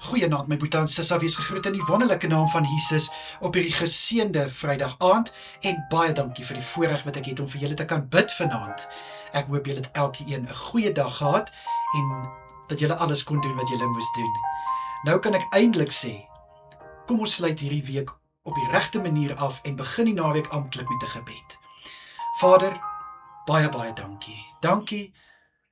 Goeienaand my boetie en sissa, wees gegroet in die wonderlike naam van Jesus op hierdie geseënde Vrydag aand en baie dankie vir die voorreg wat ek het om vir julle te kan bid vanaand. Ek hoop julle het elkeen 'n goeie dag gehad en dat julle alles kon doen wat julle moes doen. Nou kan ek eintlik sê, kom ons sluit hierdie week op die regte manier af en begin die naweek amptelik met 'n gebed. Vader, baie dankie. Dankie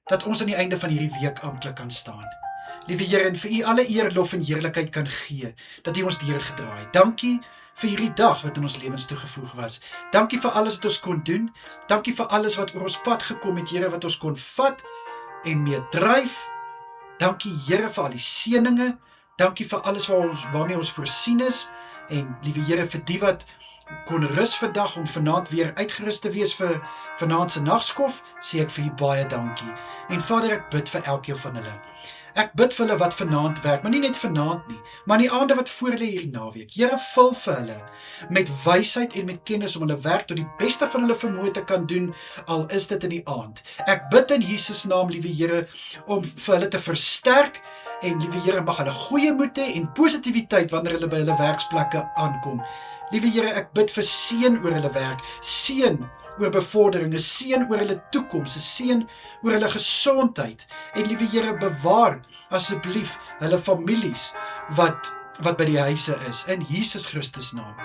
dat ons aan die einde van hierdie week amptelik kan staan. Liewe Here, en vir U alle eer, lof en heerlikheid kan gee, dat U ons deurgedra het. Dankie vir hierdie dag wat in ons lewens toegevoeg was. Dankie vir alles wat ons kon doen. Dankie vir alles wat oor ons pad gekom het, Here, wat ons kon vat en mee dryf. Dankie, Here, vir al die seëninge. Dankie vir alles waarmee ons voorsien is. En liewe Here, vir die wat kon rus vandag om vanaand weer uitgerus te wees vir vanaand se nagskof, sê ek vir U baie dankie. En Vader, ek bid vir elkeen van hulle. Ek bid vir hulle wat vanaand werk, maar nie net vanaand nie, maar in die aande wat voor lê hierdie naweek. Here, vul vir hulle met wysheid en met kennis om hulle werk tot die beste van hulle vermoë te kan doen, al is dit in die aand. Ek bid in Jesus naam, liewe Here, om vir hulle te versterk, en liewe Here, mag hulle goeie moed hê en positiwiteit wanneer hulle by hulle werksplekke aankom. Liewe Here, ek bid vir seën oor hulle werk, seën oor bevordering, 'n seën oor hulle toekoms, 'n seën oor hulle gesondheid, en liewe Here, bewaar asseblief hulle families wat by die huise is, in Jesus Christus naam.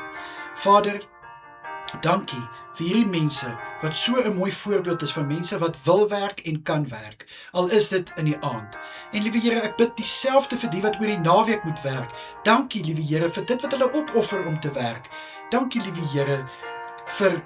Vader, dankie vir hierdie mense, wat so 'n mooi voorbeeld is van mense wat wil werk en kan werk, al is dit in die aand. En liewe Here, ek bid dieselfde vir die wat oor die naweek moet werk. Dankie, liewe Here, vir dit wat hulle opoffer om te werk. Dankie, liewe Here, vir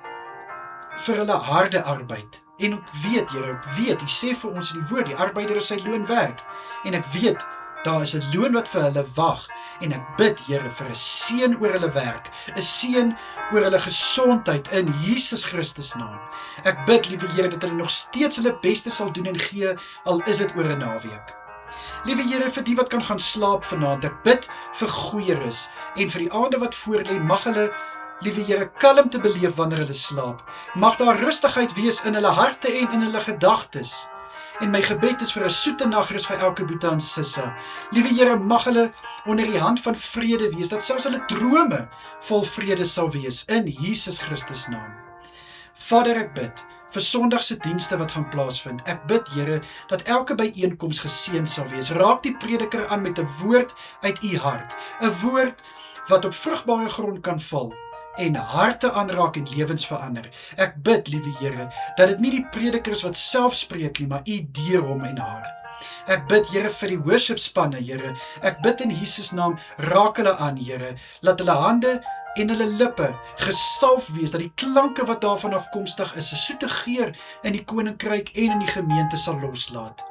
hulle harde arbeid. En ek weet, Here, U sê vir ons in die woord, die arbeider is sy loon werd. En ek weet, daar is 'n loon wat vir hulle wag. En ek bid, Here, vir 'n seën oor hulle werk, 'n seën oor hulle gesondheid in Jesus Christus naam. Ek bid, liewe Here, dat hulle nog steeds hulle beste sal doen en gee, al is dit oor 'n naweek. Liewe Here, vir die wat kan gaan slaap vanaand, ek bid vir goeie rus, en vir die aande wat voorlê, mag hulle, liewe Here, kalmte beleef wanneer hulle slaap. Mag daar rustigheid wees in hulle harte en in hulle gedagtes. En my gebed is vir 'n soete nagrus vir elke boetie en sissa. Liewe Here, mag hulle onder die hand van vrede wees, dat selfs hulle drome vol vrede sal wees, in Jesus Christus naam. Vader, ek bid vir Sondagse dienste wat gaan plaasvind. Ek bid, Here, dat elke byeenkoms geseën sal wees. Raak die prediker aan met 'n woord uit U hart, 'n woord wat op vrugbare grond kan val en harte aanraak en lewens verander. Ek bid, liewe Here, dat dit nie die prediker is wat self spreek nie, maar U deur hom en haar. Ek bid, Here, vir die worshipspanne, Here. Ek bid in Jesus naam, raak hulle aan, Here. Laat hulle hande en hulle lippe gesalf wees, dat die klanke wat daarvan afkomstig is, 'n soete geur in die koninkryk en in die gemeente sal loslaat.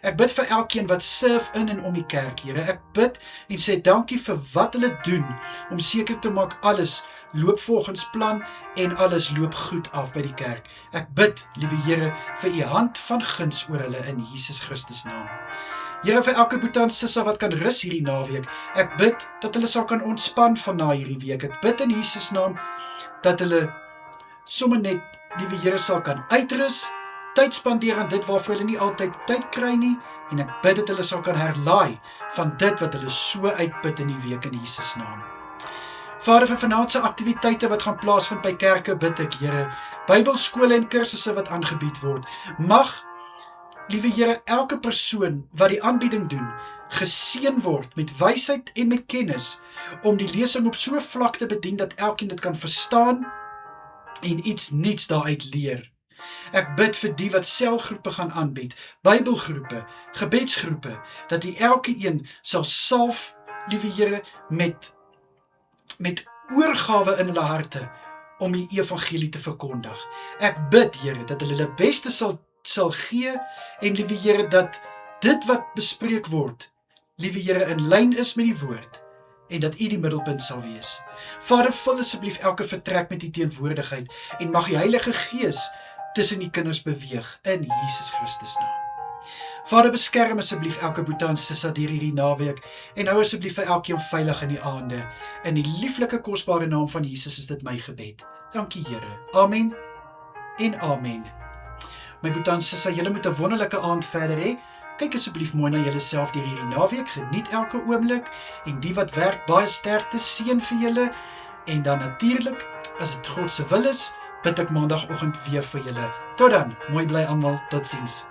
Ek bid vir elkeen wat serve in en om die kerk, Here. Ek bid en sê dankie vir wat hulle doen, om seker te maak alles loop volgens plan en alles loop goed af by die kerk. Ek bid, liewe Here, vir U hand van guns oor hulle in Jesus Christus naam. Here, vir elke boetie en sissa wat kan rus hierdie naweek, ek bid dat hulle sal kan ontspan van na hierdie week. Ek bid in Jesus naam dat hulle sommer net, liewe Here, sal kan uitrus, tyd spandeer aan dit waarvoor hulle nie altyd tyd kry nie, en ek bid dat hulle sal kan herlaai van dit wat hulle so uitput in die week in Jesus naam. Vader, vir vanaandse aktiwiteite wat gaan plaasvind by kerke, bid ek, Here, Bybelskole en kursusse wat aangebied word. Mag, liewe Here, elke persoon wat die aanbieding doen, geseën word met wysheid en met kennis, om die lesing op so 'n vlak te bedien dat elkeen dit kan verstaan en iets nuuts daaruit leer. Ek bid vir die wat selgroepe gaan aanbied, Bybelgroepe, gebedsgroepe, dat die elke een sal salf, liewe Here, met oorgawe in hulle harte, om die evangelie te verkondig. Ek bid, Here, dat hulle hulle beste sal gee, en liewe Here, dat dit wat bespreek word, liewe Here, in lyn is met die woord, en dat U die middelpunt sal wees. Vader, vul asseblief elke vertrek met U teenwoordigheid, en mag die Heilige Gees tussen die kinders beweeg, in Jesus Christus naam. Vader, beskerm asseblief elke boetie en sissa deur hierdie naweek, en hou asseblief vir elkeen veilig in die aande. In die lieflike kosbare naam van Jesus is dit my gebed. Dankie, Here. Amen en amen. My boetie en sissa, julle moet 'n wonderlike aand verder hê. Kyk asseblief mooi na julleself deur hierdie naweek, geniet elke oomblik, en die wat werk, baie sterkte, seën vir julle, en dan natuurlik, as dit God se wil is, bid ek maandagoggend weer vir julle. Tot dan, mooi bly almal, totsiens.